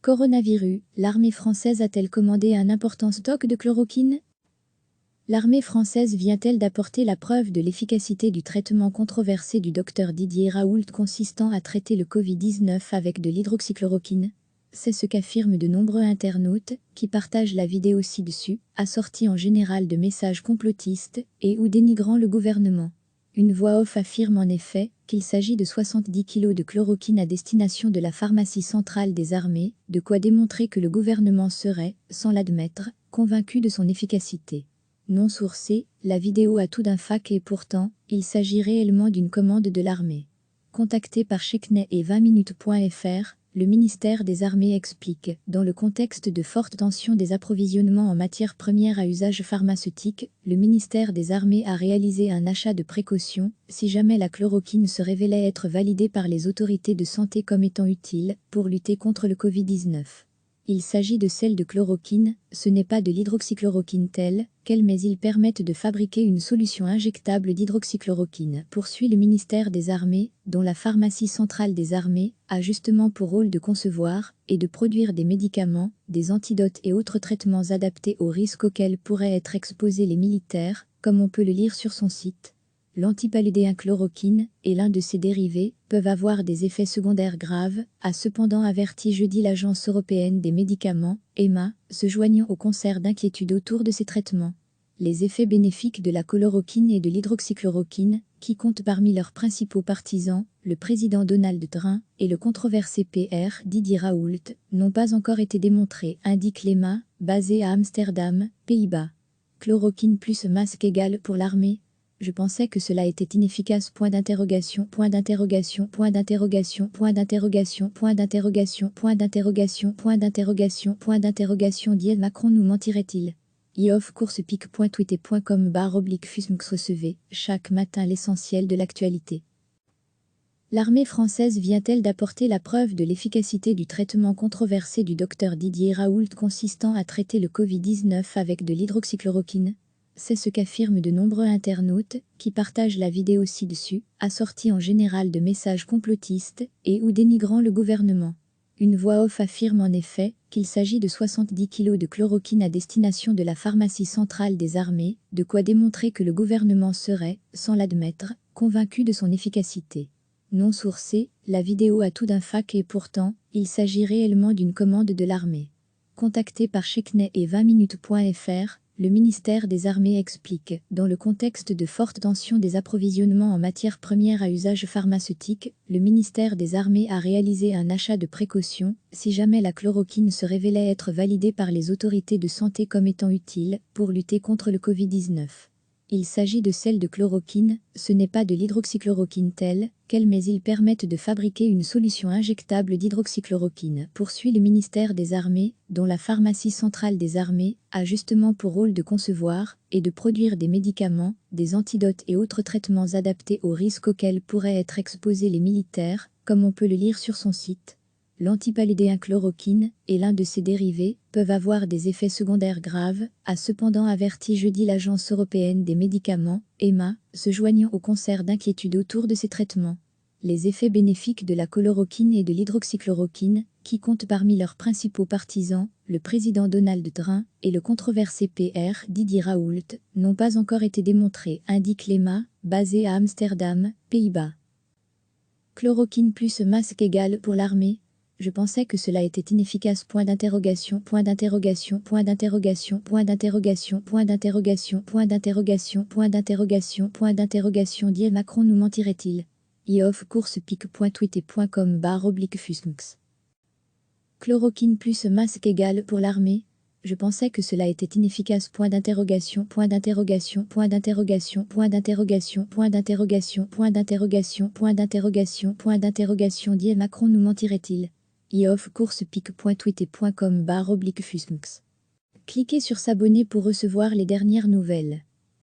Coronavirus, l'armée française a-t-elle commandé un important stock de chloroquine? L'armée française vient-elle d'apporter la preuve de l'efficacité du traitement controversé du docteur Didier Raoult consistant à traiter le Covid-19 avec de l'hydroxychloroquine? C'est ce qu'affirment de nombreux internautes, qui partagent la vidéo ci-dessus, assortie en général de messages complotistes et ou dénigrant le gouvernement. Une voix off affirme en effet qu'il s'agit de 70 kg de chloroquine à destination de la pharmacie centrale des armées, de quoi démontrer que le gouvernement serait, sans l'admettre, convaincu de son efficacité. Non sourcée, la vidéo a tout d'un fac et pourtant, il s'agit réellement d'une commande de l'armée. Contacté par Cheknet et 20minutes.fr, le ministère des Armées explique, dans le contexte de forte tension des approvisionnements en matières premières à usage pharmaceutique, le ministère des Armées a réalisé un achat de précaution, si jamais la chloroquine se révélait être validée par les autorités de santé comme étant utile, pour lutter contre le Covid-19. Il s'agit de sels de chloroquine, ce n'est pas de l'hydroxychloroquine telle quelle, mais ils permettent de fabriquer une solution injectable d'hydroxychloroquine, poursuit le ministère des Armées, dont la pharmacie centrale des armées a justement pour rôle de concevoir et de produire des médicaments, des antidotes et autres traitements adaptés aux risques auxquels pourraient être exposés les militaires, comme on peut le lire sur son site. L'antipaludéen chloroquine et l'un de ses dérivés peuvent avoir des effets secondaires graves, a cependant averti jeudi l'Agence européenne des médicaments, EMA, se joignant au concert d'inquiétudes autour de ces traitements. Les effets bénéfiques de la chloroquine et de l'hydroxychloroquine, qui comptent parmi leurs principaux partisans, le président Donald Trump et le controversé PR Didier Raoult, n'ont pas encore été démontrés, indique l'EMA, basée à Amsterdam, Pays-Bas. Chloroquine plus masque égal pour l'armée? Je pensais que cela était inefficace. Point d'interrogation, point d'interrogation, point d'interrogation, point d'interrogation, point d'interrogation, point d'interrogation, point d'interrogation, point d'interrogation. Dit Macron nous mentirait-il? ioffcoursepic.twitter.com/fusmx recevez chaque matin l'essentiel de l'actualité. L'armée française vient-elle d'apporter la preuve de l'efficacité du traitement controversé du docteur Didier Raoult consistant à traiter le Covid-19 avec de l'hydroxychloroquine? C'est ce qu'affirment de nombreux internautes, qui partagent la vidéo ci-dessus, assortie en général de messages complotistes et ou dénigrant le gouvernement. Une voix off affirme en effet qu'il s'agit de 70 kg de chloroquine à destination de la pharmacie centrale des armées, de quoi démontrer que le gouvernement serait, sans l'admettre, convaincu de son efficacité. Non sourcée, la vidéo a tout d'un fac et pourtant, il s'agit réellement d'une commande de l'armée. Contacté par Cheknet et 20minutes.fr, le ministère des Armées explique, dans le contexte de forte tension des approvisionnements en matières premières à usage pharmaceutique, le ministère des Armées a réalisé un achat de précaution, si jamais la chloroquine se révélait être validée par les autorités de santé comme étant utile, pour lutter contre le Covid-19. Il s'agit de sels de chloroquine, ce n'est pas de l'hydroxychloroquine telle quelle, mais ils permettent de fabriquer une solution injectable d'hydroxychloroquine, poursuit le ministère des Armées, dont la pharmacie centrale des armées a justement pour rôle de concevoir et de produire des médicaments, des antidotes et autres traitements adaptés aux risques auxquels pourraient être exposés les militaires, comme on peut le lire sur son site. L'antipaludéen chloroquine et l'un de ses dérivés peuvent avoir des effets secondaires graves, a cependant averti jeudi l'Agence européenne des médicaments, EMA, se joignant au concert d'inquiétudes autour de ces traitements. Les effets bénéfiques de la chloroquine et de l'hydroxychloroquine, qui comptent parmi leurs principaux partisans, le président Donald Trump et le controversé PR Didier Raoult, n'ont pas encore été démontrés, indique l'EMA, basée à Amsterdam, Pays-Bas. Chloroquine plus masque égal pour l'armée? Je pensais que cela était inefficace. Point d'interrogation, point d'interrogation, point d'interrogation, point d'interrogation, point d'interrogation, point d'interrogation, point d'interrogation, point d'interrogation. Dit Macron nous mentirait-il? ioffcoursepic.twitter.com/fusmx. Chloroquine plus masque égal pour l'armée? Je pensais que cela était inefficace. Point d'interrogation, point d'interrogation, point d'interrogation, point d'interrogation, point d'interrogation, point d'interrogation, point d'interrogation, point d'interrogation. Dit Macron nous mentirait-il? ioffcoursepic.twitter.com/fusmx. Cliquez sur s'abonner pour recevoir les dernières nouvelles.